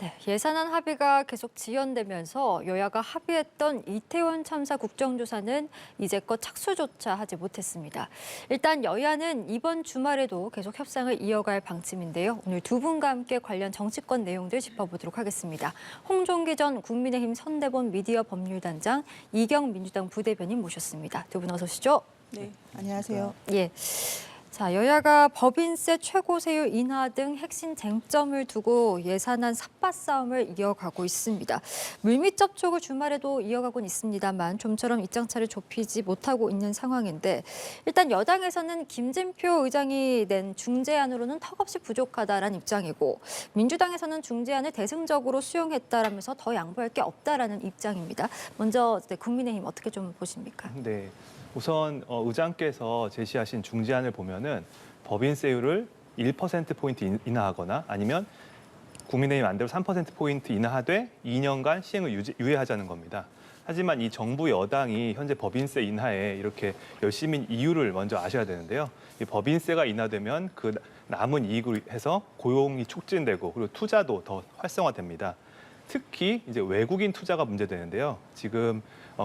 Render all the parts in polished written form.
네, 예산안 합의가 계속 지연되면서 여야가 합의했던 이태원 참사 국정조사는 이제껏 착수조차 하지 못했습니다. 일단 여야는 이번 주말에도 계속 협상을 이어갈 방침인데요. 오늘 두 분과 함께 관련 정치권 내용들 짚어보도록 하겠습니다. 홍종기 전 국민의힘 선대본 미디어 법률단장, 이경 민주당 부대변인 모셨습니다. 두 분 어서 오시죠. 네, 안녕하세요. 예. 자, 여야가 법인세 최고세율 인하 등 핵심 쟁점을 두고 예산안 삿바 싸움을 이어가고 있습니다. 물밑 접촉을 주말에도 이어가곤 있습니다만 좀처럼 입장차를 좁히지 못하고 있는 상황인데 일단 여당에서는 김진표 의장이 낸 중재안으로는 턱없이 부족하다라는 입장이고 민주당에서는 중재안을 대승적으로 수용했다라면서 더 양보할 게 없다라는 입장입니다. 먼저 국민의힘 어떻게 좀 보십니까? 네. 우선 의장께서 제시하신 중재안을 보면은 법인세율을 1%포인트 인하하거나 아니면 국민의힘 안대로 3%포인트 인하하되 2년간 시행을 유예하자는 겁니다. 하지만 이 정부 여당이 현재 법인세 인하에 이렇게 열심인 이유를 먼저 아셔야 되는데요. 이 법인세가 인하되면 그 남은 이익을 해서 고용이 촉진되고 그리고 투자도 더 활성화됩니다. 특히 이제 외국인 투자가 문제되는데요. 지금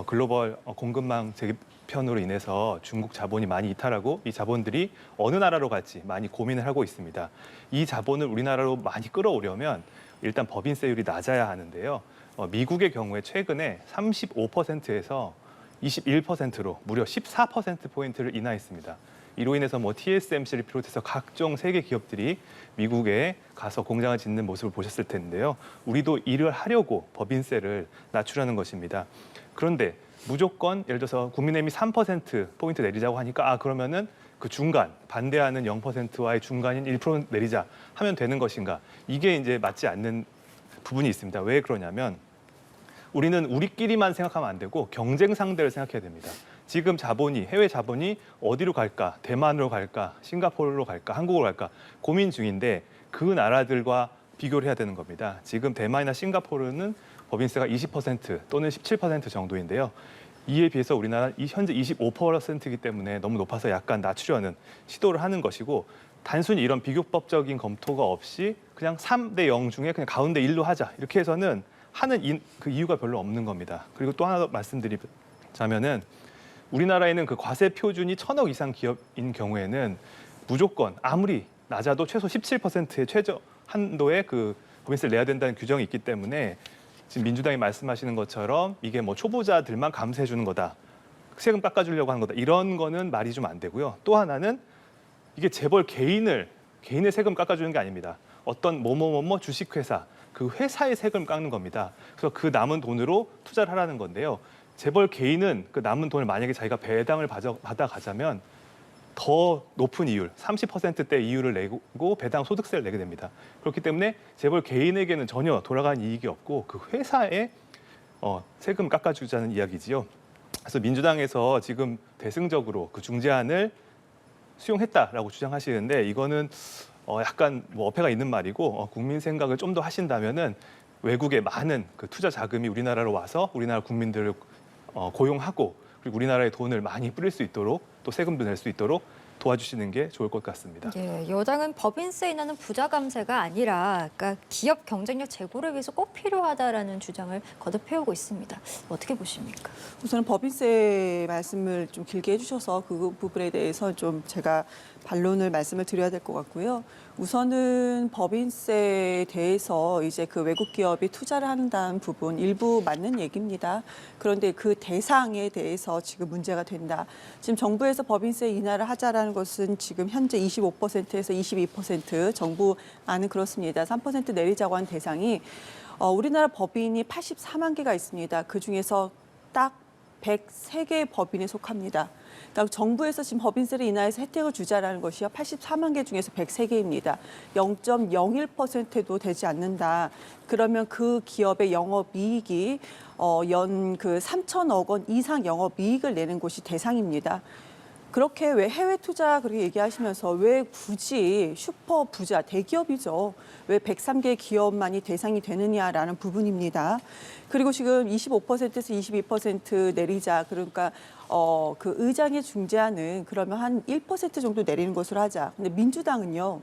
글로벌 공급망 재편으로 인해서 중국 자본이 많이 이탈하고 이 자본들이 어느 나라로 갈지 많이 고민을 하고 있습니다. 이 자본을 우리나라로 많이 끌어오려면 일단 법인세율이 낮아야 하는데요. 미국의 경우에 최근에 35%에서 21%로 무려 14%포인트를 인하했습니다. 이로 인해서 TSMC를 비롯해서 각종 세계 기업들이 미국에 가서 공장을 짓는 모습을 보셨을 텐데요. 우리도 일을 하려고 법인세를 낮추려는 것입니다. 그런데 무조건 예를 들어서 국민의힘이 3%포인트 내리자고 하니까 그러면은 그 중간, 반대하는 0%와의 중간인 1% 내리자 하면 되는 것인가. 이게 이제 맞지 않는 부분이 있습니다. 왜 그러냐면 우리는 우리끼리만 생각하면 안 되고 경쟁 상대를 생각해야 됩니다. 지금 해외 자본이 어디로 갈까? 대만으로 갈까? 싱가포르로 갈까? 한국으로 갈까? 고민 중인데 그 나라들과 비교를 해야 되는 겁니다. 지금 대만이나 싱가포르는 법인세가 20% 또는 17% 정도인데요. 이에 비해서 우리나라는 현재 25%이기 때문에 너무 높아서 약간 낮추려는 시도를 하는 것이고 단순히 이런 비교법적인 검토가 없이 그냥 3대 0 중에 그냥 가운데 1로 하자 이렇게 해서는 하는 그 이유가 별로 없는 겁니다. 그리고 또 하나 더 말씀드리자면은 우리나라에는 그 과세 표준이 1,000억 이상 기업인 경우에는 무조건 아무리 낮아도 최소 17%의 최저 한도의 그 법인세를 내야 된다는 규정이 있기 때문에 지금 민주당이 말씀하시는 것처럼 이게 초보자들만 감세해 주는 거다. 세금 깎아주려고 하는 거다. 이런 거는 말이 좀 안 되고요. 또 하나는 이게 재벌 개인의 세금 깎아주는 게 아닙니다. 어떤 뭐뭐뭐뭐 주식회사, 그 회사의 세금을 깎는 겁니다. 그래서 그 남은 돈으로 투자를 하라는 건데요. 재벌 개인은 그 남은 돈을 만약에 자기가 배당을 받아가자면 더 높은 이율, 30%대 이율을 내고 배당 소득세를 내게 됩니다. 그렇기 때문에 재벌 개인에게는 전혀 돌아가는 이익이 없고 그 회사에 세금 깎아주자는 이야기지요. 그래서 민주당에서 지금 대승적으로 그 중재안을 수용했다라고 주장하시는데 이거는 약간 어폐가 있는 말이고 국민 생각을 좀 더 하신다면은 외국의 많은 그 투자 자금이 우리나라로 와서 우리나라 국민들을 고용하고 그리고 우리나라의 돈을 많이 뿌릴 수 있도록 또 세금도 낼 수 있도록 도와주시는 게 좋을 것 같습니다. 예, 여당은 법인세 인하는 부자 감세가 아니라 그러니까 기업 경쟁력 제고를 위해서 꼭 필요하다라는 주장을 거듭해오고 있습니다. 어떻게 보십니까? 우선은 법인세 말씀을 좀 길게 해주셔서 그 부분에 대해서 좀 제가 반론을 말씀을 드려야 될 것 같고요. 우선은 법인세에 대해서 이제 그 외국 기업이 투자를 한다는 부분 일부 맞는 얘기입니다. 그런데 그 대상에 대해서 지금 문제가 된다. 지금 정부에서 법인세 인하를 하자라는 것은 지금 현재 25%에서 22% 정부 안은 그렇습니다. 3% 내리자고 한 대상이 우리나라 법인이 84만 개가 있습니다. 그중에서 딱 103개의 법인에 속합니다. 그러니까 정부에서 지금 법인세를 인하해서 혜택을 주자라는 것이요. 84만 개 중에서 103개입니다. 0.01%도 되지 않는다. 그러면 그 기업의 영업이익이 연 그 3천억 원 이상 영업이익을 내는 곳이 대상입니다. 그렇게 왜 해외 투자 그렇게 얘기하시면서 왜 굳이 슈퍼 부자 대기업이죠. 왜 103개 기업만이 대상이 되느냐라는 부분입니다. 그리고 지금 25%에서 22% 내리자. 그러니까 그 의장의 중재안은 그러면 한 1% 정도 내리는 것으로 하자. 근데 민주당은요.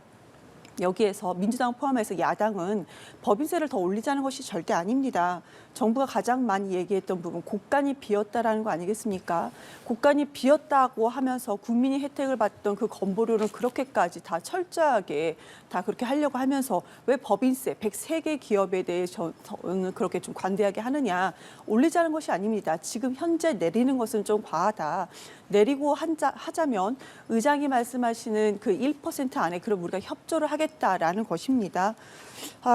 여기에서 민주당 포함해서 야당은 법인세를 더 올리자는 것이 절대 아닙니다. 정부가 가장 많이 얘기했던 부분, 곳간이 비었다라는 거 아니겠습니까? 곳간이 비었다고 하면서 국민이 혜택을 받던 그 건보료는 그렇게까지 다 철저하게 다 그렇게 하려고 하면서 왜 법인세 103개 기업에 대해서는 그렇게 좀 관대하게 하느냐. 올리자는 것이 아닙니다. 지금 현재 내리는 것은 좀 과하다. 내리고 하자면 의장이 말씀하시는 그 1% 안에 그럼 우리가 협조를 하겠다라는 것입니다.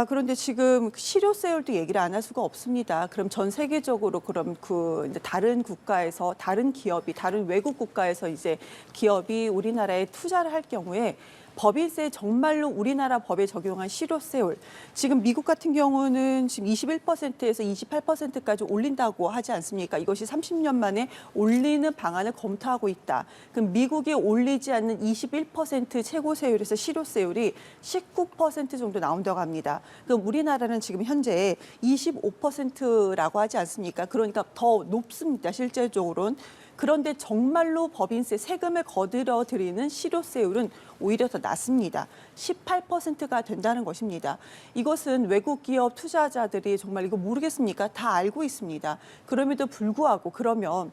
그런데 지금 실효세율도 얘기를 안 할 수가 없습니다. 그럼 전 세계적으로 그럼 그 이제 다른 국가에서 다른 기업이 다른 외국 국가에서 이제 기업이 우리나라에 투자를 할 경우에 법인세 정말로 우리나라 법에 적용한 실효세율. 지금 미국 같은 경우는 지금 21%에서 28%까지 올린다고 하지 않습니까? 이것이 30년 만에 올리는 방안을 검토하고 있다. 그럼 미국이 올리지 않는 21% 최고세율에서 실효세율이 19% 정도 나온다고 합니다. 그럼 우리나라는 지금 현재 25%라고 하지 않습니까? 그러니까 더 높습니다. 실제적으로는. 그런데 정말로 법인세 세금을 거들어 들이는 실효세율은 오히려 더 낮습니다. 18%가 된다는 것입니다. 이것은 외국 기업 투자자들이 정말 이거 모르겠습니까? 다 알고 있습니다. 그럼에도 불구하고 그러면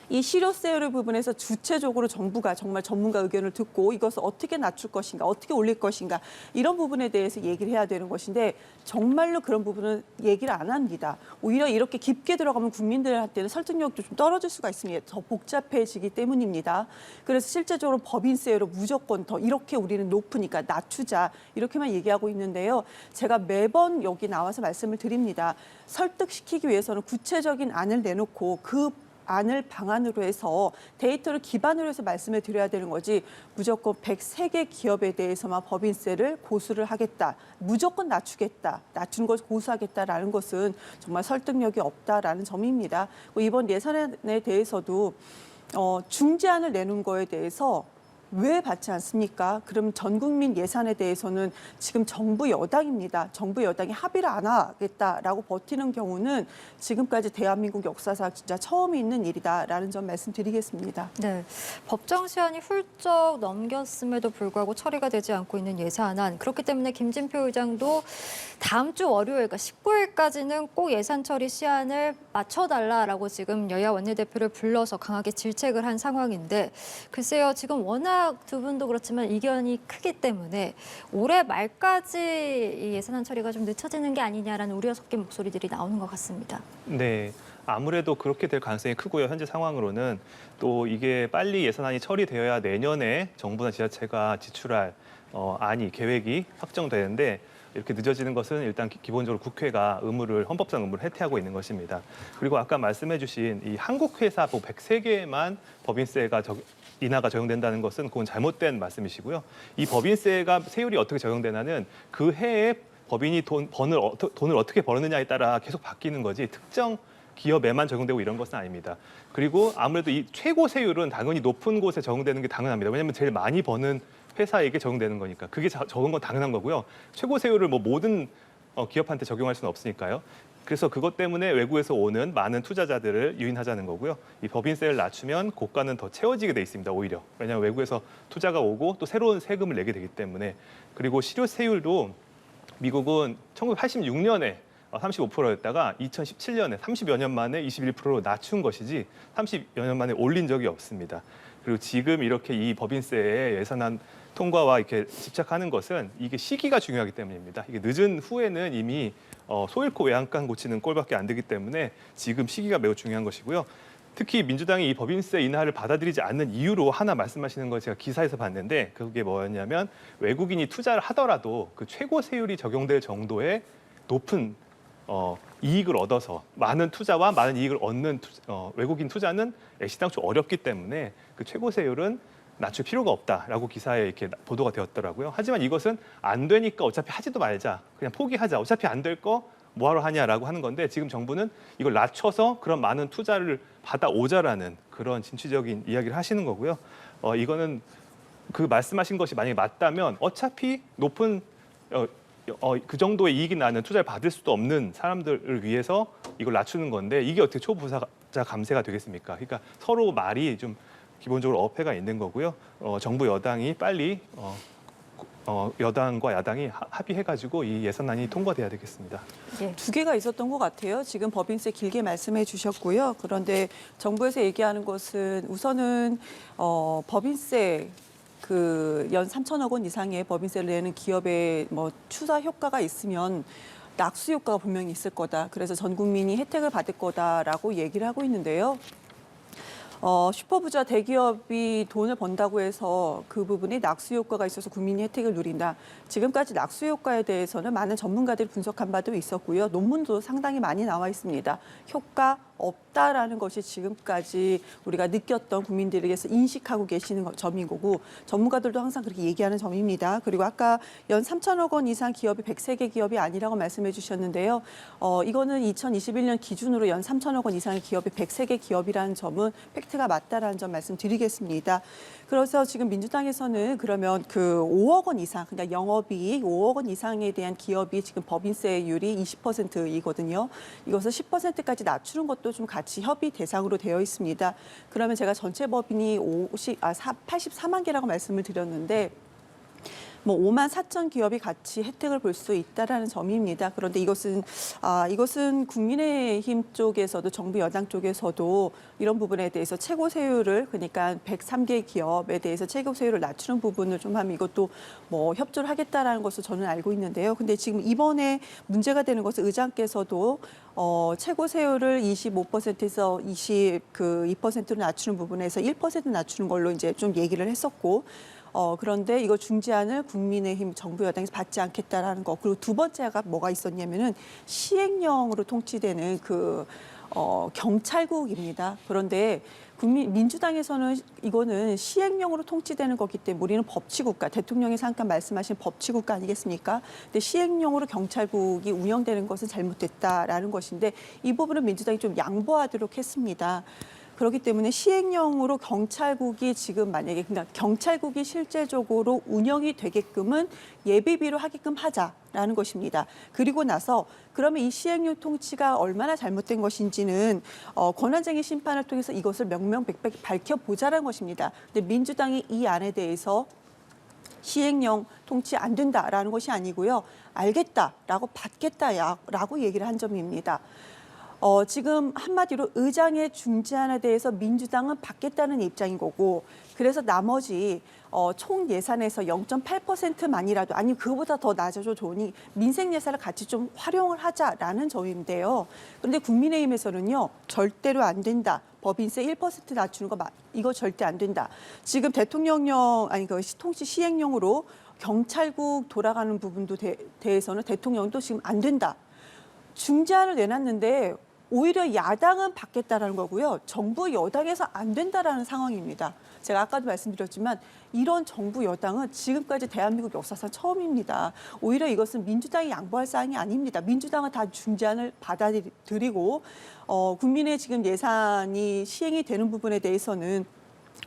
이 실효세율 부분에서 주체적으로 정부가 정말 전문가 의견을 듣고 이것을 어떻게 낮출 것인가, 어떻게 올릴 것인가 이런 부분에 대해서 얘기를 해야 되는 것인데 정말로 그런 부분은 얘기를 안 합니다. 오히려 이렇게 깊게 들어가면 국민들한테는 설득력도 좀 떨어질 수가 있습니다. 더 복잡해지기 때문입니다. 그래서 실제적으로 법인세율을 무조건 더 이렇게 우리는 높으니까 낮추자 이렇게만 얘기하고 있는데요. 제가 매번 여기 나와서 말씀을 드립니다. 설득시키기 위해서는 구체적인 안을 내놓고 그 안을 방안으로 해서 데이터를 기반으로 해서 말씀을 드려야 되는 거지 무조건 103개 기업에 대해서만 법인세를 고수를 하겠다. 무조건 낮추겠다. 낮추는 것을 고수하겠다라는 것은 정말 설득력이 없다라는 점입니다. 이번 예산에 대해서도 중재안을 내놓은 거에 대해서 왜 받지 않습니까? 그럼 전 국민 예산에 대해서는 지금 정부 여당입니다. 정부 여당이 합의를 안 하겠다라고 버티는 경우는 지금까지 대한민국 역사상 진짜 처음 있는 일이다라는 점 말씀드리겠습니다. 네, 법정 시한이 훌쩍 넘겼음에도 불구하고 처리가 되지 않고 있는 예산안. 그렇기 때문에 김진표 의장도 다음 주 월요일, 그러니까 19일까지는 꼭 예산 처리 시한을 맞춰달라라고 지금 여야 원내대표를 불러서 강하게 질책을 한 상황인데 글쎄요, 지금 워낙 두 분도 그렇지만 이견이 크기 때문에 올해 말까지 이 예산안 처리가 좀 늦춰지는 게 아니냐라는 우려 섞인 목소리들이 나오는 것 같습니다. 네. 아무래도 그렇게 될 가능성이 크고요. 현재 상황으로는 또 이게 빨리 예산안이 처리되어야 내년에 정부나 지자체가 지출할 계획이 확정되는데 이렇게 늦어지는 것은 일단 기본적으로 국회가 헌법상 의무를 해태하고 있는 것입니다. 그리고 아까 말씀해 주신 이 한국 회사 103개만 법인세가 인하가 적용된다는 것은 그건 잘못된 말씀이시고요. 이 법인세가 세율이 어떻게 적용되냐는 그 해에 법인이 돈을 어떻게 벌었느냐에 따라 계속 바뀌는 거지 특정 기업에만 적용되고 이런 것은 아닙니다. 그리고 아무래도 이 최고 세율은 당연히 높은 곳에 적용되는 게 당연합니다. 왜냐하면 제일 많이 버는 회사에게 적용되는 거니까 그게 적은 건 당연한 거고요. 최고 세율을 모든 기업한테 적용할 수는 없으니까요. 그래서 그것 때문에 외국에서 오는 많은 투자자들을 유인하자는 거고요. 이 법인세를 낮추면 고가는 더 채워지게 돼 있습니다. 오히려. 왜냐하면 외국에서 투자가 오고 또 새로운 세금을 내게 되기 때문에. 그리고 실효세율도 미국은 1986년에 35%였다가 2017년에 30여 년 만에 21%로 낮춘 것이지 30여 년 만에 올린 적이 없습니다. 그리고 지금 이렇게 이 법인세의 예산안 통과와 이렇게 집착하는 것은 이게 시기가 중요하기 때문입니다. 이게 늦은 후에는 이미 소 잃고 외양간 고치는 꼴밖에 안 되기 때문에 지금 시기가 매우 중요한 것이고요. 특히 민주당이 이 법인세 인하를 받아들이지 않는 이유로 하나 말씀하시는 거 제가 기사에서 봤는데 그게 뭐였냐면 외국인이 투자를 하더라도 그 최고 세율이 적용될 정도의 높은 이익을 얻어서 많은 투자와 많은 이익을 얻는 외국인 투자는 애시당초 어렵기 때문에 그 최고 세율은 낮출 필요가 없다라고 기사에 이렇게 보도가 되었더라고요. 하지만 이것은 안 되니까 어차피 하지도 말자. 그냥 포기하자. 어차피 안 될 거 뭐하러 하냐라고 하는 건데 지금 정부는 이걸 낮춰서 그런 많은 투자를 받아오자라는 그런 진취적인 이야기를 하시는 거고요. 이거는 그 말씀하신 것이 만약에 맞다면 어차피 높은 그 정도의 이익이 나는 투자를 받을 수도 없는 사람들을 위해서 이걸 낮추는 건데 이게 어떻게 초부자 감세가 되겠습니까? 그러니까 서로 말이 좀 기본적으로 어폐가 있는 거고요. 정부 여당이 빨리 여당과 야당이 합의해가지고 이 예산안이 통과돼야 되겠습니다. 예. 두 개가 있었던 것 같아요. 지금 법인세 길게 말씀해 주셨고요. 그런데 정부에서 얘기하는 것은 우선은 법인세 그 연 3천억 원 이상의 법인세를 내는 기업의 뭐 추사 효과가 있으면 낙수 효과가 분명히 있을 거다. 그래서 전 국민이 혜택을 받을 거다라고 얘기를 하고 있는데요. 슈퍼부자 대기업이 돈을 번다고 해서 그 부분에 낙수 효과가 있어서 국민이 혜택을 누린다. 지금까지 낙수 효과에 대해서는 많은 전문가들이 분석한 바도 있었고요. 논문도 상당히 많이 나와 있습니다. 효과 없다라는 것이 지금까지 우리가 느꼈던 국민들에게서 인식하고 계시는 점인 거고 전문가들도 항상 그렇게 얘기하는 점입니다. 그리고 아까 연 3천억 원 이상 기업이 103개 기업이 아니라고 말씀해 주셨는데요. 이거는 2021년 기준으로 연 3천억 원 이상의 기업이 103개 기업이라는 점은 팩트가 맞다라는 점 말씀드리겠습니다. 그래서 지금 민주당에서는 그러면 그 5억 원 이상, 그러니까 영업이익 5억 원 이상에 대한 기업이 지금 법인세율이 20%이거든요. 이것을 10%까지 낮추는 것도 좀 같이 협의 대상으로 되어 있습니다. 그러면 제가 전체 법인이 84만 개라고 말씀을 드렸는데 뭐 5만 4천 기업이 같이 혜택을 볼 수 있다라는 점입니다. 그런데 이것은 국민의힘 쪽에서도 정부 여당 쪽에서도 이런 부분에 대해서 최고 세율을 그러니까 103개 기업에 대해서 최고 세율을 낮추는 부분을 좀 하면 이것도 뭐 협조를 하겠다라는 것을 저는 알고 있는데요. 근데 지금 이번에 문제가 되는 것은 의장께서도 최고 세율을 25%에서 2%로 낮추는 부분에서 1% 낮추는 걸로 이제 좀 얘기를 했었고 그런데 이거 중재안을 국민의힘 정부 여당에서 받지 않겠다라는 거. 그리고 두 번째가 뭐가 있었냐면은 시행령으로 통치되는 경찰국입니다. 그런데 민주당에서는 이거는 시행령으로 통치되는 거기 때문에 우리는 법치국가, 대통령이 잠깐 말씀하신 법치국가 아니겠습니까? 근데 시행령으로 경찰국이 운영되는 것은 잘못됐다라는 것인데 이 부분은 민주당이 좀 양보하도록 했습니다. 그렇기 때문에 시행령으로 경찰국이 지금 만약에 그러니까 경찰국이 실제적으로 운영이 되게끔은 예비비로 하게끔 하자라는 것입니다. 그리고 나서 그러면 이 시행령 통치가 얼마나 잘못된 것인지는 권한쟁의 심판을 통해서 이것을 명명백백 밝혀보자라는 것입니다. 근데 민주당이 이 안에 대해서 시행령 통치 안 된다라는 것이 아니고요. 알겠다라고 받겠다라고 얘기를 한 점입니다. 지금 한마디로 의장의 중재안에 대해서 민주당은 받겠다는 입장인 거고 그래서 나머지 총 예산에서 0.8%만이라도 아니면 그거보다 더 낮아져 좋으니 민생 예산을 같이 좀 활용을 하자라는 점인데요. 그런데 국민의힘에서는요. 절대로 안 된다. 법인세 1% 낮추는 거 이거 절대 안 된다. 지금 대통령령 통치 시행령으로 경찰국 돌아가는 부분도 대해서는 대통령도 지금 안 된다. 중재안을 내놨는데 오히려 야당은 받겠다라는 거고요. 정부 여당에서 안 된다라는 상황입니다. 제가 아까도 말씀드렸지만 이런 정부 여당은 지금까지 대한민국 역사상 처음입니다. 오히려 이것은 민주당이 양보할 사항이 아닙니다. 민주당은 다 중재안을 받아들이고 국민의 지금 예산이 시행이 되는 부분에 대해서는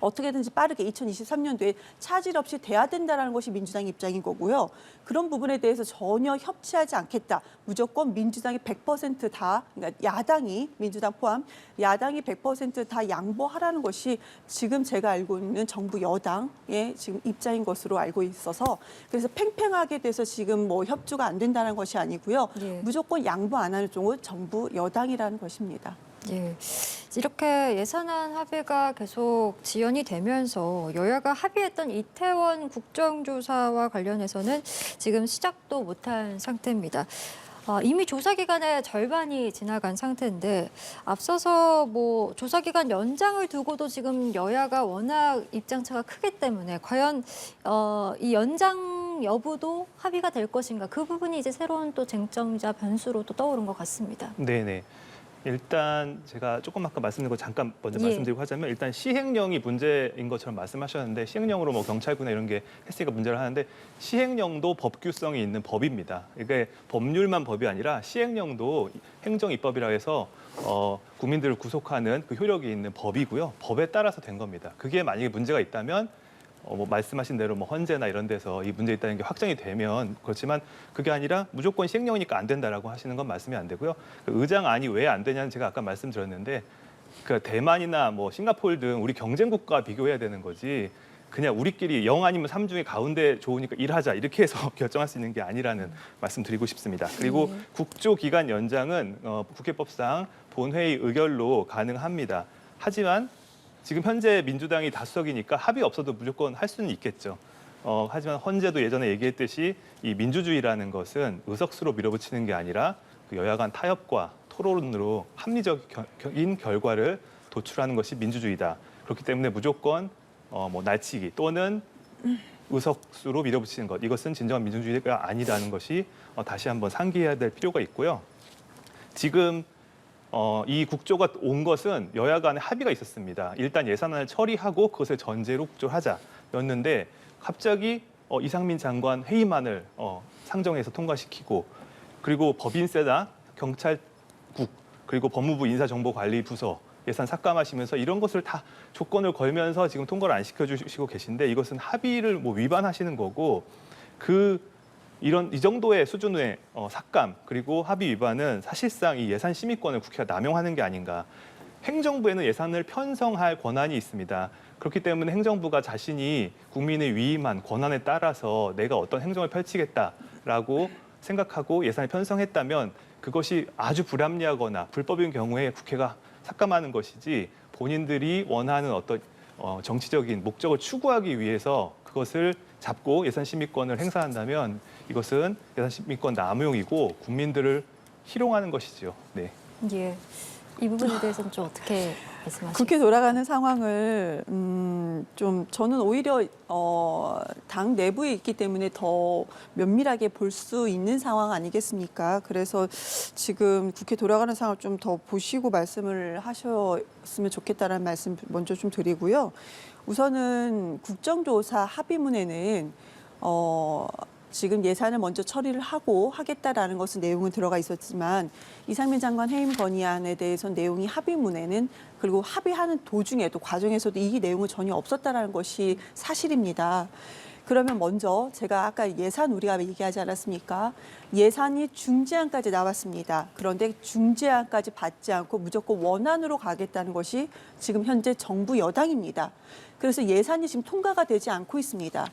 어떻게든지 빠르게 2023년도에 차질 없이 돼야 된다는 것이 민주당의 입장인 거고요. 그런 부분에 대해서 전혀 협치하지 않겠다. 무조건 민주당이 100% 다, 그러니까 야당이, 민주당 포함, 야당이 100% 다 양보하라는 것이 지금 제가 알고 있는 정부 여당의 지금 입장인 것으로 알고 있어서 그래서 팽팽하게 돼서 지금 뭐 협조가 안 된다는 것이 아니고요. 예. 무조건 양보 안 하는 쪽은 정부 여당이라는 것입니다. 예. 이렇게 예산안 합의가 계속 지연이 되면서 여야가 합의했던 이태원 국정조사와 관련해서는 지금 시작도 못한 상태입니다. 이미 조사 기간의 절반이 지나간 상태인데 앞서서 뭐 조사 기간 연장을 두고도 지금 여야가 워낙 입장차가 크기 때문에 과연 이 연장 여부도 합의가 될 것인가 그 부분이 이제 새로운 또 쟁점이자 변수로 또 떠오른 것 같습니다. 네네. 일단 제가 조금 아까 말씀드린 거 잠깐 먼저 예. 말씀드리고 하자면 일단 시행령이 문제인 것처럼 말씀하셨는데 시행령으로 뭐 경찰구나 이런 게 했으니까 문제를 하는데 시행령도 법규성이 있는 법입니다. 이게 법률만 법이 아니라 시행령도 행정입법이라 해서 국민들을 구속하는 그 효력이 있는 법이고요. 법에 따라서 된 겁니다. 그게 만약에 문제가 있다면 뭐 말씀하신 대로 뭐 헌재나 이런 데서 이 문제 있다는 게 확정이 되면 그렇지만 그게 아니라 무조건 시행령이니까 안 된다라고 하시는 건 말씀이 안 되고요. 그 의장안이 왜 안 되냐는 제가 아까 말씀드렸는데 그 대만이나 뭐 싱가포르 등 우리 경쟁국과 비교해야 되는 거지 그냥 우리끼리 0 아니면 3 중에 가운데 좋으니까 1 하자 이렇게 해서 결정할 수 있는 게 아니라는 말씀 드리고 싶습니다. 그리고 국조 기간 연장은 국회법상 본회의 의결로 가능합니다. 하지만 지금 현재 민주당이 다수석이니까 합의 없어도 무조건 할 수는 있겠죠. 하지만 헌재도 예전에 얘기했듯이 이 민주주의라는 것은 의석수로 밀어붙이는 게 아니라 그 여야 간 타협과 토론으로 합리적인 결과를 도출하는 것이 민주주의다. 그렇기 때문에 무조건 뭐 날치기 또는 의석수로 밀어붙이는 것, 이것은 진정한 민주주의가 아니라는 것이 다시 한번 상기해야 될 필요가 있고요. 지금 이 국조가 온 것은 여야 간의 합의가 있었습니다. 일단 예산안을 처리하고 그것을 전제로 국조를 하자였는데 갑자기 이상민 장관 회의만을 상정해서 통과시키고, 그리고 법인세나 경찰국 그리고 법무부 인사정보관리부서 예산 삭감하시면서 이런 것을 다 조건을 걸면서 지금 통과를 안 시켜주시고 계신데, 이것은 합의를 뭐 위반하시는 거고, 이 정도의 수준의 삭감 그리고 합의 위반은 사실상 이 예산 심의권을 국회가 남용하는 게 아닌가. 행정부에는 예산을 편성할 권한이 있습니다. 그렇기 때문에 행정부가 자신이 국민의 위임한 권한에 따라서 내가 어떤 행정을 펼치겠다라고 생각하고 예산을 편성했다면 그것이 아주 불합리하거나 불법인 경우에 국회가 삭감하는 것이지, 본인들이 원하는 어떤 정치적인 목적을 추구하기 위해서 그것을 잡고 예산 심의권을 행사한다면 이것은 예산 심의권 남용이고 국민들을 희롱하는 것이죠. 네. 예. 이 부분에 대해서는 좀 어떻게 말씀하시겠어요? 국회 돌아가는 상황을 좀 저는 오히려 당 내부에 있기 때문에 더 면밀하게 볼 수 있는 상황 아니겠습니까? 그래서 지금 국회 돌아가는 상황을 좀 더 보시고 말씀을 하셨으면 좋겠다는 말씀 먼저 좀 드리고요. 우선은 국정조사 합의문에는 지금 예산을 먼저 처리를 하고 하겠다라는 것은 내용은 들어가 있었지만, 이상민 장관 해임 건의안에 대해서 내용이 합의문에는, 그리고 합의하는 도중에도 과정에서도 이 내용은 전혀 없었다라는 것이 사실입니다. 그러면 먼저 제가 아까 예산 우리가 얘기하지 않았습니까? 예산이 중재안까지 나왔습니다. 그런데 중재안까지 받지 않고 무조건 원안으로 가겠다는 것이 지금 현재 정부 여당입니다. 그래서 예산이 지금 통과가 되지 않고 있습니다.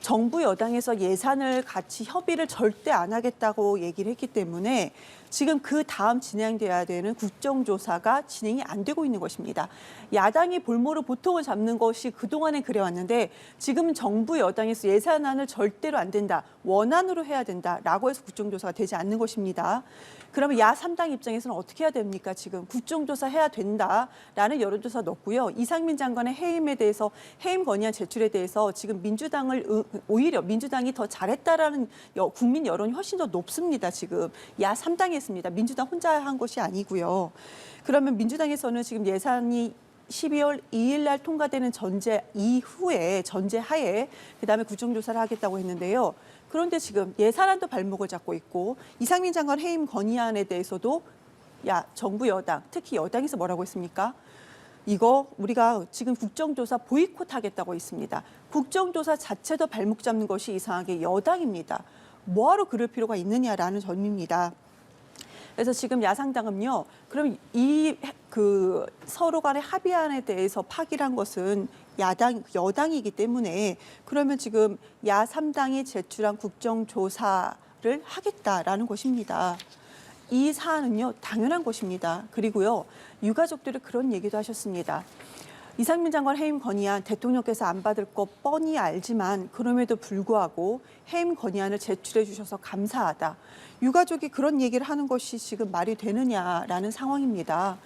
정부 여당에서 예산을 같이 협의를 절대 안 하겠다고 얘기를 했기 때문에 지금 그 다음 진행돼야 되는 국정조사가 진행이 안 되고 있는 것입니다. 야당이 볼모로 보통을 잡는 것이 그동안엔 그래왔는데, 지금은 정부 여당에서 예산안을 절대로 안 된다, 원안으로 해야 된다라고 해서 국정조사가 되지 않는 것입니다. 그러면 야3당 입장에서는 어떻게 해야 됩니까? 지금 국정조사 해야 된다라는 여론조사 넣었고요. 이상민 장관의 해임에 대해서, 해임 건의안 제출에 대해서 지금 오히려 민주당이 더 잘했다라는 국민 여론이 훨씬 더 높습니다. 지금 야3당이 했습니다. 민주당 혼자 한 것이 아니고요. 그러면 민주당에서는 지금 예산이 12월 2일 날 통과되는 전제하에 그다음에 국정조사를 하겠다고 했는데요. 그런데 지금 예산안도 발목을 잡고 있고, 이상민 장관 해임 건의안에 대해서도 정부 여당, 특히 여당에서 뭐라고 했습니까? 이거 우리가 지금 국정조사 보이콧하겠다고 있습니다. 국정조사 자체도 발목 잡는 것이 이상하게 여당입니다. 뭐하러 그럴 필요가 있느냐라는 점입니다. 그래서 지금 야상당은요, 그럼 서로 간의 합의안에 대해서 파기를 한 것은 여당이기 때문에, 그러면 지금 야3당이 제출한 국정조사를 하겠다라는 것입니다. 이 사안은요, 당연한 것입니다. 그리고요, 유가족들이 그런 얘기도 하셨습니다. 이상민 장관 해임 건의안 대통령께서 안 받을 거 뻔히 알지만 그럼에도 불구하고 해임 건의안을 제출해 주셔서 감사하다. 유가족이 그런 얘기를 하는 것이 지금 말이 되느냐라는 상황입니다.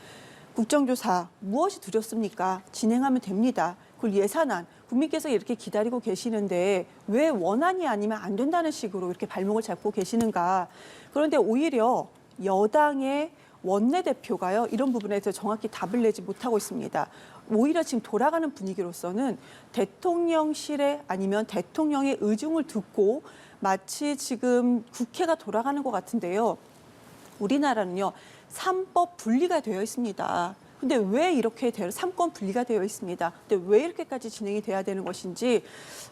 국정조사 무엇이 두렵습니까? 진행하면 됩니다. 그리고 예산안 국민께서 이렇게 기다리고 계시는데 왜 원안이 아니면 안 된다는 식으로 이렇게 발목을 잡고 계시는가. 그런데 오히려 여당의 원내대표가요, 이런 부분에 대해서 정확히 답을 내지 못하고 있습니다. 오히려 지금 돌아가는 분위기로서는 대통령실에 아니면 대통령의 의중을 듣고 마치 지금 국회가 돌아가는 것 같은데요. 우리나라는요, 3법 분리가 되어 있습니다. 근데 왜 이렇게 삼권 분리가 되어 있습니다. 근데 왜 이렇게까지 진행이 돼야 되는 것인지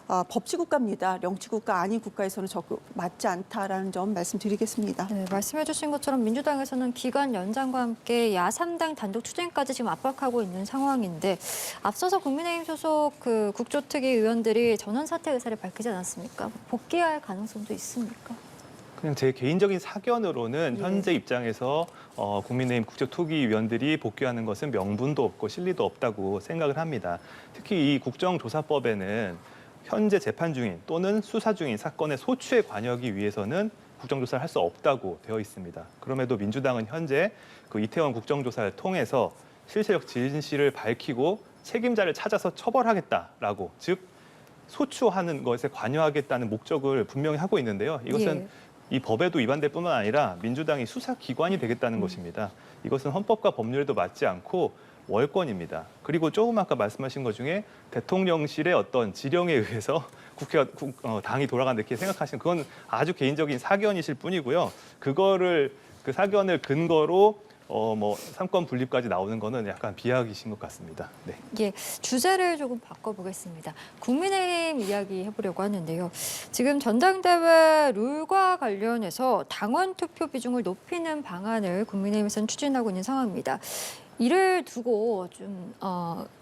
법치국가입니다. 영치국가 아닌 국가에서는 적극 맞지 않다라는 점 말씀드리겠습니다. 네, 말씀해 주신 것처럼 민주당에서는 기간 연장과 함께 야3당 단독 추진까지 지금 압박하고 있는 상황인데 앞서서 국민의힘 소속 그 국조특위 의원들이 전원 사퇴 의사를 밝히지 않았습니까? 복귀할 가능성도 있습니까? 그냥 제 개인적인 사견으로는 예. 현재 입장에서 국민의힘 국제투기위원들이 복귀하는 것은 명분도 없고 실리도 없다고 생각을 합니다. 특히 이 국정조사법에는 현재 재판 중인 또는 수사 중인 사건의 소추에 관여하기 위해서는 국정조사를 할 수 없다고 되어 있습니다. 그럼에도 민주당은 현재 그 이태원 국정조사를 통해서 실체적 진실을 밝히고 책임자를 찾아서 처벌하겠다라고, 즉 소추하는 것에 관여하겠다는 목적을 분명히 하고 있는데요. 이것은 예. 이 법에도 위반될 뿐만 아니라 민주당이 수사기관이 되겠다는 것입니다. 이것은 헌법과 법률에도 맞지 않고 월권입니다. 그리고 조금 아까 말씀하신 것 중에 대통령실의 어떤 지령에 의해서 당이 돌아간다 이렇게 생각하시는 그건 아주 개인적인 사견이실 뿐이고요. 그 사견을 근거로 삼권 분립까지 나오는 거는 약간 비약이신 것 같습니다. 네. 예, 주제를 조금 바꿔보겠습니다. 국민의힘 이야기 해보려고 하는데요. 지금 전당대회 룰과 관련해서 당원 투표 비중을 높이는 방안을 국민의힘에서는 추진하고 있는 상황입니다. 이를 두고 좀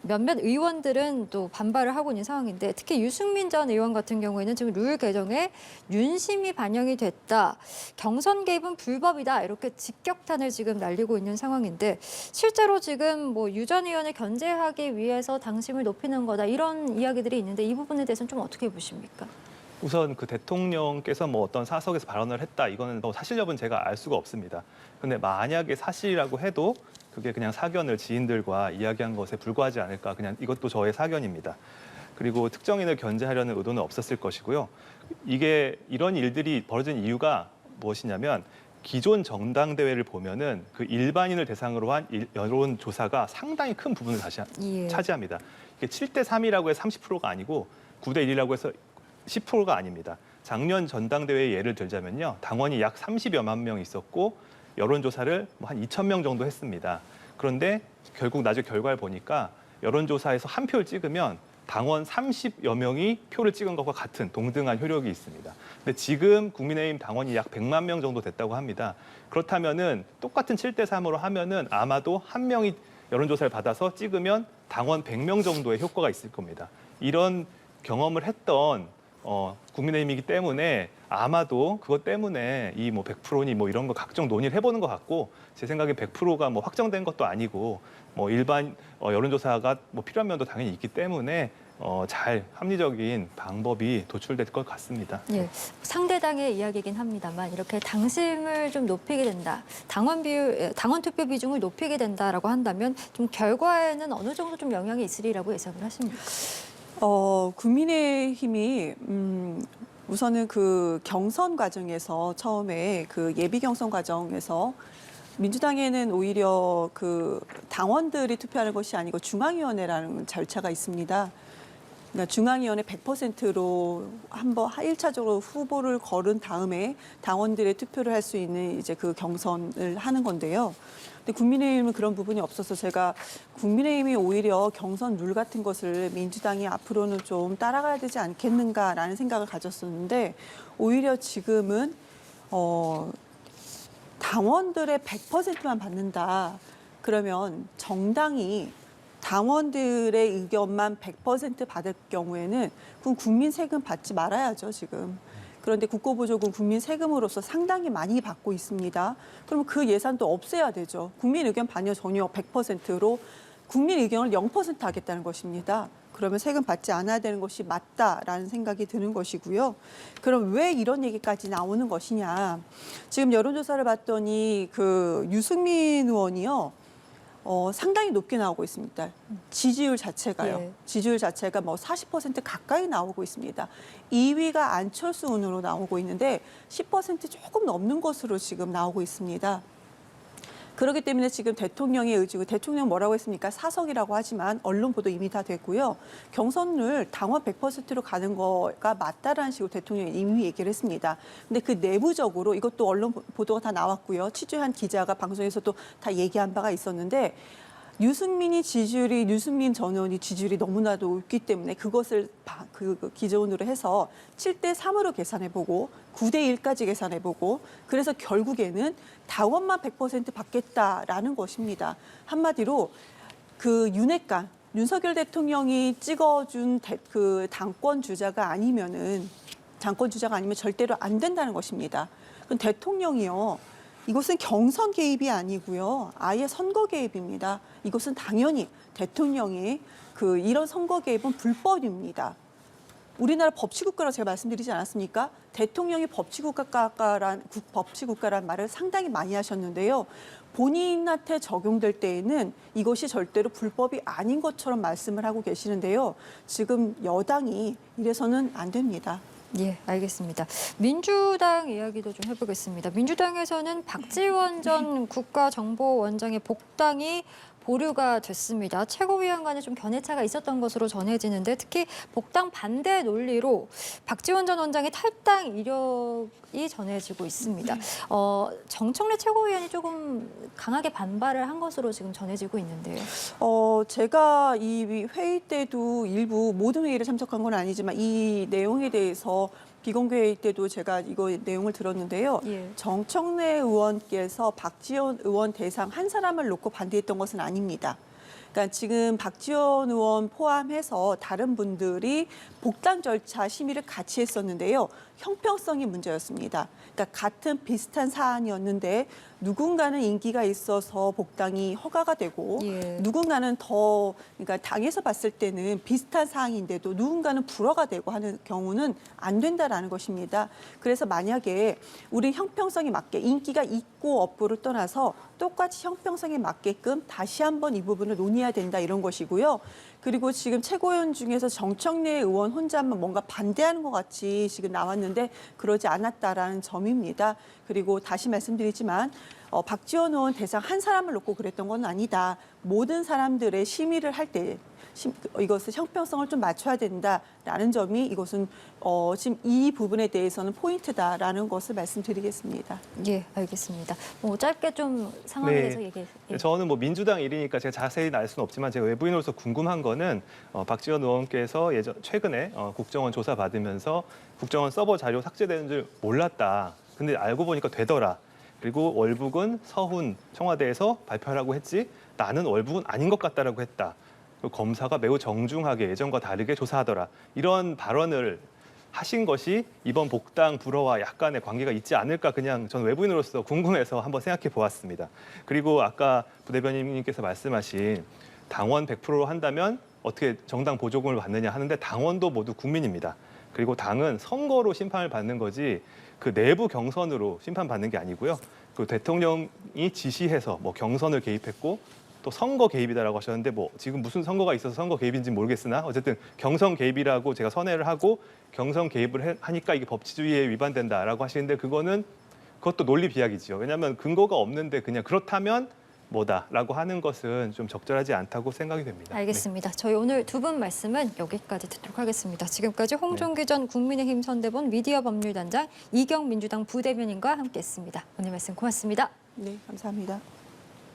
몇몇 의원들은 또 반발을 하고 있는 상황인데 특히 유승민 전 의원 같은 경우에는 지금 룰 개정에 윤심이 반영이 됐다. 경선 개입은 불법이다. 이렇게 직격탄을 지금 날리고 있는 상황인데 실제로 지금 유 전 의원을 견제하기 위해서 당심을 높이는 거다. 이런 이야기들이 있는데 이 부분에 대해서는 좀 어떻게 보십니까? 우선 그 대통령께서 어떤 사석에서 발언을 했다. 이거는 사실 여부는 제가 알 수가 없습니다. 근데 만약에 사실이라고 해도 그게 그냥 사견을 지인들과 이야기한 것에 불과하지 않을까. 그냥 이것도 저의 사견입니다. 그리고 특정인을 견제하려는 의도는 없었을 것이고요. 이게 이런 일들이 벌어진 이유가 무엇이냐면 기존 정당대회를 보면은 그 일반인을 대상으로 한 여론조사가 상당히 큰 부분을 예. 차지합니다. 이게 7대3이라고 해서 30%가 아니고 9대1이라고 해서 10%가 아닙니다. 작년 전당대회 예를 들자면요. 당원이 약 30여만 명 있었고 여론조사를 한 2,000명 정도 했습니다. 그런데 결국 나중에 결과를 보니까 여론조사에서 한 표를 찍으면 당원 30여 명이 표를 찍은 것과 같은 동등한 효력이 있습니다. 근데 지금 국민의힘 당원이 약 100만 명 정도 됐다고 합니다. 그렇다면은 똑같은 7대3으로 하면은 아마도 한 명이 여론조사를 받아서 찍으면 당원 100명 정도의 효과가 있을 겁니다. 이런 경험을 했던 국민의힘이기 때문에 아마도 그것 때문에 이 100%니 이런 거 각종 논의를 해보는 것 같고 제 생각에 100%가 확정된 것도 아니고 일반 여론조사가 필요한 면도 당연히 있기 때문에 잘 합리적인 방법이 도출될 것 같습니다. 예, 상대당의 이야기이긴 합니다만 이렇게 당심을 좀 높이게 된다, 당원 투표 비중을 높이게 된다라고 한다면 좀 결과에는 어느 정도 좀 영향이 있으리라고 예상을 하십니까? 국민의힘이 우선은 그 경선 과정에서 처음에 그 예비 경선 과정에서 민주당에는 오히려 그 당원들이 투표하는 것이 아니고 중앙위원회라는 절차가 있습니다. 그러니까 중앙위원회 100%로 한번 1차적으로 후보를 거른 다음에 당원들의 투표를 할 수 있는 이제 그 경선을 하는 건데요. 근데 국민의힘은 그런 부분이 없어서 제가 국민의힘이 오히려 경선 룰 같은 것을 민주당이 앞으로는 좀 따라가야 되지 않겠는가라는 생각을 가졌었는데 오히려 지금은 당원들의 100%만 받는다. 그러면 정당이 당원들의 의견만 100% 받을 경우에는 그럼 국민 세금 받지 말아야죠, 지금. 그런데 국고보조금 국민 세금으로서 상당히 많이 받고 있습니다. 그러면 그 예산도 없애야 되죠. 국민 의견 반영 전혀 100%로 국민 의견을 0% 하겠다는 것입니다. 그러면 세금 받지 않아야 되는 것이 맞다라는 생각이 드는 것이고요. 그럼 왜 이런 얘기까지 나오는 것이냐. 지금 여론조사를 봤더니 그 유승민 의원이요. 상당히 높게 나오고 있습니다. 지지율 자체가요. 예. 지지율 자체가 40% 가까이 나오고 있습니다. 2위가 안철수 의원으로 나오고 있는데 10% 조금 넘는 것으로 지금 나오고 있습니다. 그렇기 때문에 지금 대통령의 의지고 대통령 뭐라고 했습니까? 사석이라고 하지만 언론 보도 이미 다 됐고요. 경선을 당원 100%로 가는 거가 맞다라는 식으로 대통령이 이미 얘기를 했습니다. 근데 그 내부적으로 이것도 언론 보도가 다 나왔고요. 취재한 기자가 방송에서도 다 얘기한 바가 있었는데 유승민 전 의원이 지지율이 너무나도 높기 때문에 그것을 기준으로 해서 7대3으로 계산해보고 9대1까지 계산해보고 그래서 결국에는 당원만 100% 받겠다라는 것입니다. 한마디로 그 윤핵관, 윤석열 대통령이 찍어준 그 당권 주자가 아니면 절대로 안 된다는 것입니다. 그럼 대통령이요. 이것은 경선 개입이 아니고요. 아예 선거 개입입니다. 이것은 당연히 대통령이 이런 선거 개입은 불법입니다. 우리나라 법치국가라고 제가 말씀드리지 않았습니까? 대통령이 법치국가란 말을 상당히 많이 하셨는데요. 본인한테 적용될 때에는 이것이 절대로 불법이 아닌 것처럼 말씀을 하고 계시는데요. 지금 여당이 이래서는 안 됩니다. 예, 알겠습니다. 민주당 이야기도 좀 해보겠습니다. 민주당에서는 박지원 전 국가정보원장의 복당이 보류가 됐습니다. 최고위원 간에 좀 견해차가 있었던 것으로 전해지는데 특히 복당 반대 논리로 박지원 전 원장의 탈당 이력이 전해지고 있습니다. 정청래 최고위원이 조금 강하게 반발을 한 것으로 지금 전해지고 있는데요. 제가 이 회의 때도 일부 모든 회의를 참석한 건 아니지만 이 내용에 대해서 비공개 회의 때도 제가 이거 내용을 들었는데요. 예. 정청래 의원께서 박지원 의원 대상 한 사람을 놓고 반대했던 것은 아닙니다. 그러니까 지금 박지원 의원 포함해서 다른 분들이 복당 절차 심의를 같이 했었는데요. 형평성이 문제였습니다. 그러니까 같은 비슷한 사안이었는데 누군가는 인기가 있어서 복당이 허가가 되고 예. 누군가는 그러니까 당에서 봤을 때는 비슷한 사항인데도 누군가는 불허가 되고 하는 경우는 안 된다라는 것입니다. 그래서 만약에 우리 형평성에 맞게 인기가 있고 없고를 떠나서 똑같이 형평성에 맞게끔 다시 한번 이 부분을 논의해야 된다 이런 것이고요. 그리고 지금 최고위원 중에서 정청래 의원 혼자만 뭔가 반대하는 것 같이 지금 나왔는데 그러지 않았다라는 점입니다. 그리고 다시 말씀드리지만 박지원 의원 대상 한 사람을 놓고 그랬던 건 아니다. 모든 사람들의 심의를 할 때 이것을 형평성을 좀 맞춰야 된다라는 점이 이것은 지금 이 부분에 대해서는 포인트다라는 것을 말씀드리겠습니다. 예, 알겠습니다. 짧게 좀 상황에 네. 대해서 얘기해. 예. 저는 민주당 일이니까 제가 자세히 알 수는 없지만 제가 외부인으로서 궁금한 거는 박지원 의원께서 최근에 국정원 조사 받으면서 국정원 서버 자료 삭제되는 줄 몰랐다. 근데 알고 보니까 되더라. 그리고 월북은 서훈 청와대에서 발표하라고 했지 나는 월북은 아닌 것 같다라고 했다. 검사가 매우 정중하게 예전과 다르게 조사하더라. 이런 발언을 하신 것이 이번 복당 불허와 약간의 관계가 있지 않을까 그냥 저는 외부인으로서 궁금해서 한번 생각해 보았습니다. 그리고 아까 부대변인님께서 말씀하신 당원 100%로 한다면 어떻게 정당 보조금을 받느냐 하는데 당원도 모두 국민입니다. 그리고 당은 선거로 심판을 받는 거지 그 내부 경선으로 심판받는 게 아니고요. 그 대통령이 지시해서 경선을 개입했고 또 선거 개입이다라고 하셨는데 지금 무슨 선거가 있어서 선거 개입인지 모르겠으나 어쨌든 경선 개입이라고 제가 선회를 하고 경선 개입을 하니까 이게 법치주의에 위반된다라고 하시는데 그것도 논리 비약이죠. 왜냐하면 근거가 없는데 그냥 그렇다면 뭐다라고 하는 것은 좀 적절하지 않다고 생각이 됩니다. 알겠습니다. 저희 오늘 두 분 말씀은 여기까지 듣도록 하겠습니다. 지금까지 홍종기 전 국민의힘 선대본 미디어 법률단장 이경 민주당 부대변인과 함께했습니다. 오늘 말씀 고맙습니다. 네, 감사합니다.